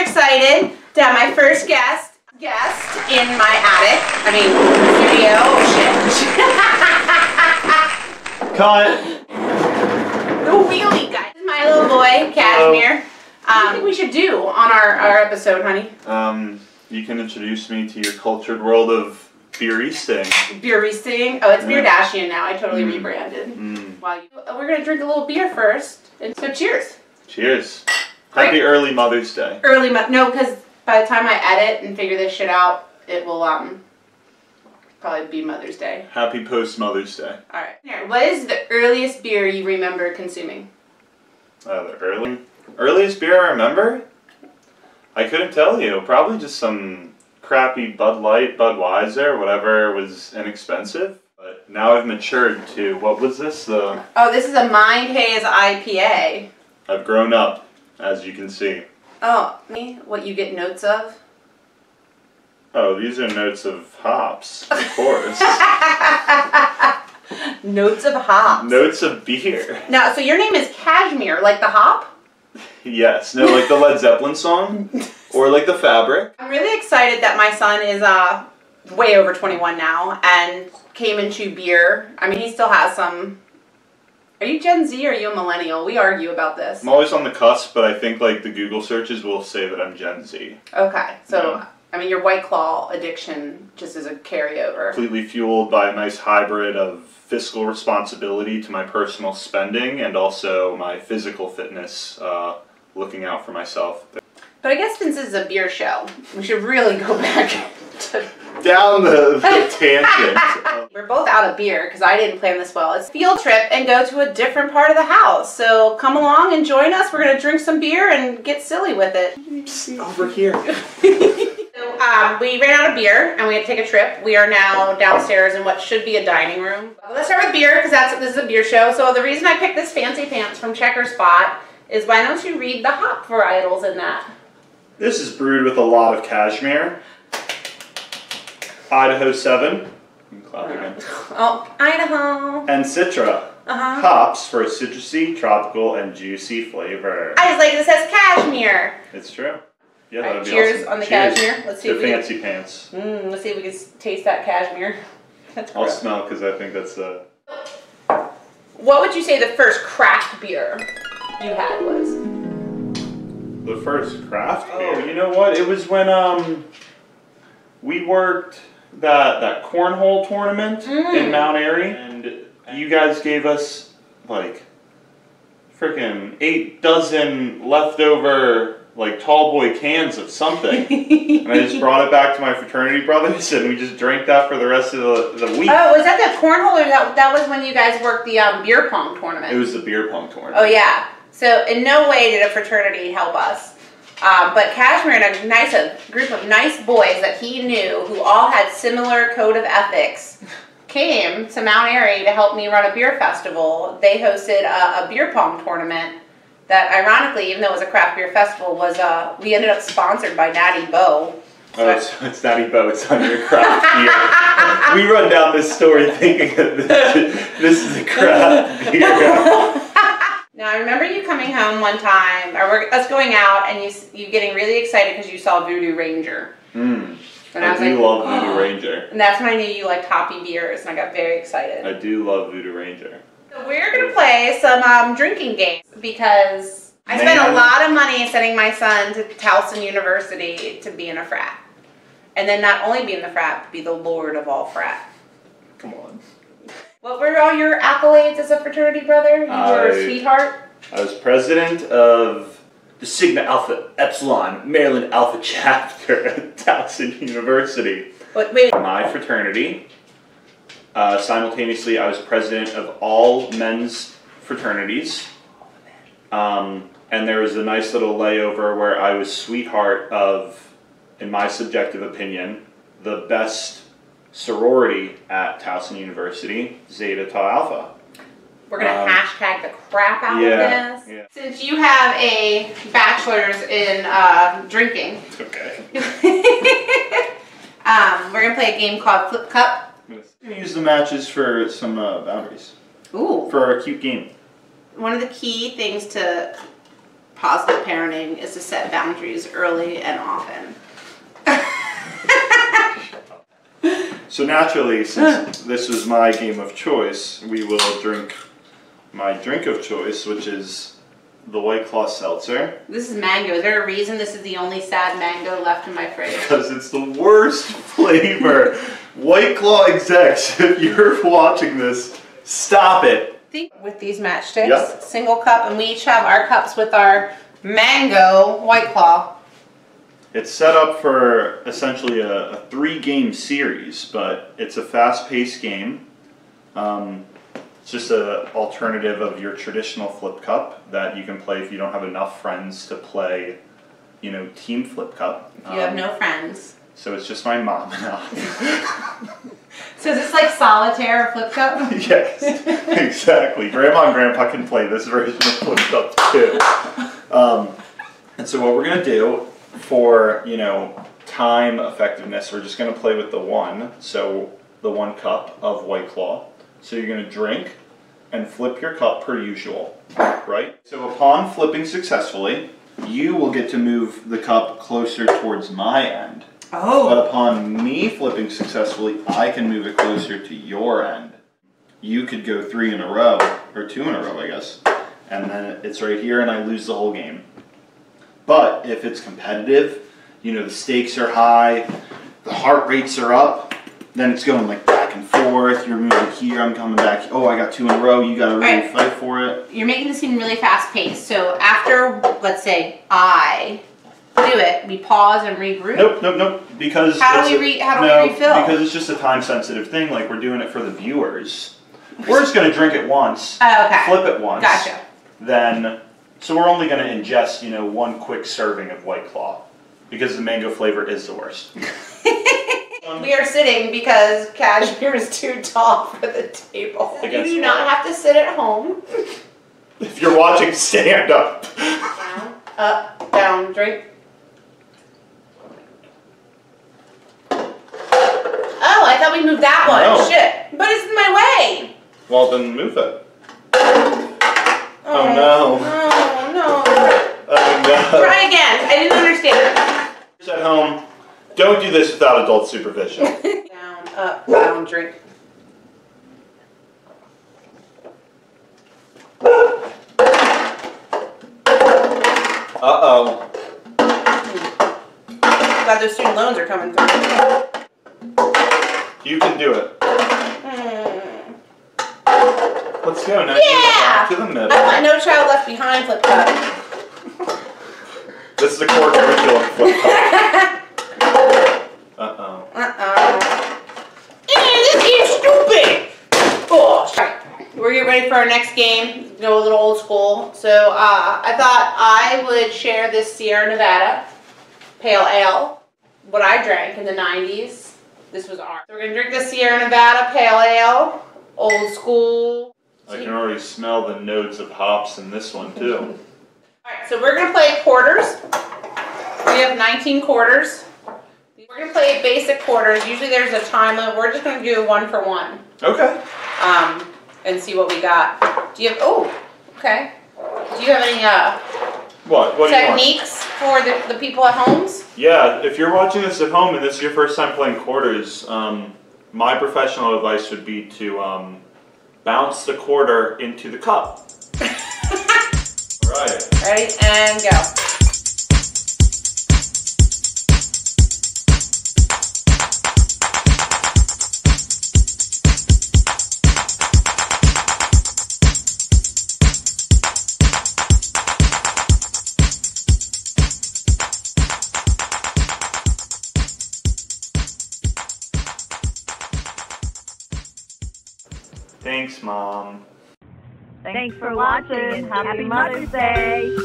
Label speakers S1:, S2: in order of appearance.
S1: excited to have my first guest in my attic. I mean, studio. Oh, shit.
S2: Cut.
S1: The wheelie guy. This is my little boy, Cazmier. What do you think we should do on our episode, honey?
S2: You can introduce me to your cultured world of beeristing.
S1: Beeristing? Oh, it's Beardashian now. I totally rebranded. We're going to drink a little beer first. And so cheers.
S2: Cheers. Happy early Mother's Day.
S1: No, because by the time I edit and figure this shit out, it will probably be Mother's Day.
S2: Happy post-Mother's Day.
S1: Alright. What is the earliest beer you remember consuming?
S2: The earliest beer I remember? I couldn't tell you. Probably just some crappy Bud Light, Budweiser, whatever was inexpensive. But now I've matured to, what was this?
S1: Oh, this is a Mind Haze IPA.
S2: I've grown up, as you can see.
S1: Oh, me? What you get notes of?
S2: Oh, these are notes of hops, of course.
S1: Notes of hops.
S2: Notes of beer.
S1: Now, so your name is Cazmier, like the hop?
S2: Yes. No, like the Led Zeppelin song? Or like the Fabric?
S1: I'm really excited that my son is way over 21 now and came into beer. I mean, he still has some... Are you Gen Z or are you a millennial? We argue about this.
S2: I'm always on the cusp, but I think like the Google searches will say that I'm Gen Z.
S1: Okay. So, I mean, your White Claw addiction just is a carryover.
S2: Completely fueled by a nice hybrid of fiscal responsibility to my personal spending and also my physical fitness, looking out for myself.
S1: But I guess since this is a beer show, we should really go back to...
S2: Down the tangent.
S1: We're both out of beer because I didn't plan this well. It's a field trip and go to a different part of the house. So come along and join us. We're going to drink some beer and get silly with it.
S2: Over here.
S1: So, we ran out of beer and we had to take a trip. We are now downstairs in what should be a dining room. Let's start with beer because this is a beer show. So the reason I picked this fancy pants from Checker Spot is why don't you read the hop varietals in that?
S2: This is brewed with a lot of Cazmier. Idaho 7.
S1: Oh, Idaho.
S2: And Citra. Hops for a citrusy, tropical, and juicy flavor.
S1: I just like it says Cazmier.
S2: It's true. Yeah,
S1: Right,
S2: that'd be
S1: cheers
S2: awesome.
S1: on the
S2: Cheers.
S1: Cazmier. Let's see
S2: to fancy pants.
S1: Let's see if we can taste that Cazmier. That's
S2: I'll
S1: gross.
S2: smell because I think that's the...
S1: What would you say the first craft beer you had was?
S2: The first craft beer? Oh, you know what? It was when we worked that cornhole tournament in Mount Airy, and you guys gave us like freaking 8 dozen leftover like tall boy cans of something, and I just brought it back to my fraternity brothers, and we just drank that for the rest of the week.
S1: Oh, was that the cornhole, or that was when you guys worked the beer pong tournament?
S2: It was the beer pong tournament.
S1: Oh yeah. So in no way did a fraternity help us. But Cazmier and a group of nice boys that he knew who all had similar code of ethics came to Mount Airy to help me run a beer festival. They hosted a beer pong tournament that ironically, even though it was a craft beer festival, we ended up sponsored by Natty Bo.
S2: So it's Natty Bo, it's on your craft beer. We run down this story thinking that this is a craft beer.
S1: Now, I remember you coming home one time, or us going out, and you getting really excited because you saw Voodoo Ranger. And
S2: I do love Voodoo Ranger.
S1: And that's when I knew you liked hoppy beers, and I got very excited.
S2: I do love Voodoo Ranger.
S1: So we're going to play some drinking games, because I spent a lot of money sending my son to Towson University to be in a frat. And then not only be in the frat, but be the lord of all frat.
S2: Come on.
S1: What were all your accolades as a fraternity brother? You were a sweetheart?
S2: I was president of the Sigma Alpha Epsilon Maryland Alpha chapter at Towson University.
S1: Wait.
S2: My fraternity. Simultaneously, I was president of all men's fraternities. And there was a nice little layover where I was sweetheart of, in my subjective opinion, the best sorority at Towson University, Zeta Tau Alpha.
S1: We're going to hashtag the crap out of this.
S2: Yeah.
S1: Since you have a bachelor's in drinking,
S2: Okay.
S1: we're going to play a game called Flip Cup.
S2: I'm going to use the matches for some boundaries.
S1: Ooh.
S2: For our cute game.
S1: One of the key things to positive parenting is to set boundaries early and often.
S2: So naturally, since this is my game of choice, we will drink my drink of choice, which is the White Claw seltzer.
S1: This is mango. Is there a reason this is the only sad mango left in my fridge?
S2: Because it's the worst flavor. White Claw execs, if you're watching this, stop it.
S1: With these matchsticks, single cup, and we each have our cups with our mango White Claw.
S2: It's set up for essentially a 3-game series, but it's a fast-paced game. It's just an alternative of your traditional flip cup that you can play if you don't have enough friends to play, you know, team flip cup.
S1: If you have no friends.
S2: So it's just my mom and I.
S1: So is this like solitaire flip cup?
S2: Yes, exactly. Grandma and Grandpa can play this version of flip cup too. And so what we're gonna do for, you know, time effectiveness, we're just gonna play with the 1. So the 1 cup of White Claw. So you're gonna drink and flip your cup per usual, right? So upon flipping successfully, you will get to move the cup closer towards my end.
S1: Oh.
S2: But upon me flipping successfully, I can move it closer to your end. You could go 3 in a row, or 2 in a row, I guess. And then it's right here and I lose the whole game. But if it's competitive, you know, the stakes are high, the heart rates are up, then it's going like back and forth. You're moving here, I'm coming back. Oh, I got 2 in a row. You got to really fight for it.
S1: You're making this seem really fast paced. So after, let's say, I do it, we pause and regroup.
S2: Nope. Because
S1: how do we refill?
S2: Because it's just a time sensitive thing. Like we're doing it for the viewers. We're just gonna drink it once.
S1: Oh, okay.
S2: Flip it once.
S1: Gotcha.
S2: Then, so we're only gonna ingest, you know, 1 quick serving of White Claw, because the mango flavor is the worst.
S1: We are sitting because Cazmier is too tall for the table. You do not have to sit at home.
S2: If you're watching, stand up.
S1: Down, up, down, drink. Oh, I thought we moved that one.
S2: No.
S1: Shit. But it's in my way.
S2: Well, then move it.
S1: Oh
S2: no.
S1: Oh no.
S2: Oh no.
S1: Try again. I didn't understand.
S2: At home, don't do this without adult supervision.
S1: Down, up, down, drink.
S2: Uh-oh.
S1: Glad those student loans are coming through.
S2: You can do it. Let's go now.
S1: Yeah!
S2: To the middle.
S1: I want No Child Left Behind flip cup.
S2: This is the core curriculum flip cup.
S1: This game's stupid! Oh, sorry. We're getting ready for our next game. Go a little old school. So I thought I would share this Sierra Nevada Pale Ale. What I drank in the 90s. This was ours. So we're going to drink the Sierra Nevada Pale Ale. Old school.
S2: I can already smell the notes of hops in this one too.
S1: Alright, so we're going to play quarters. We have 19 quarters. We're going to play basic quarters. Usually there's a time limit. We're just going to do 1 for 1.
S2: Okay.
S1: And see what we got. Do you have, oh, okay. Do you have any
S2: what
S1: techniques for the people at homes?
S2: Yeah, if you're watching this at home and this is your first time playing quarters, my professional advice would be to bounce the quarter into the cup. Right.
S1: Ready, and go.
S2: Thanks, Mom.
S3: Thanks for watching. Happy Mother's Day.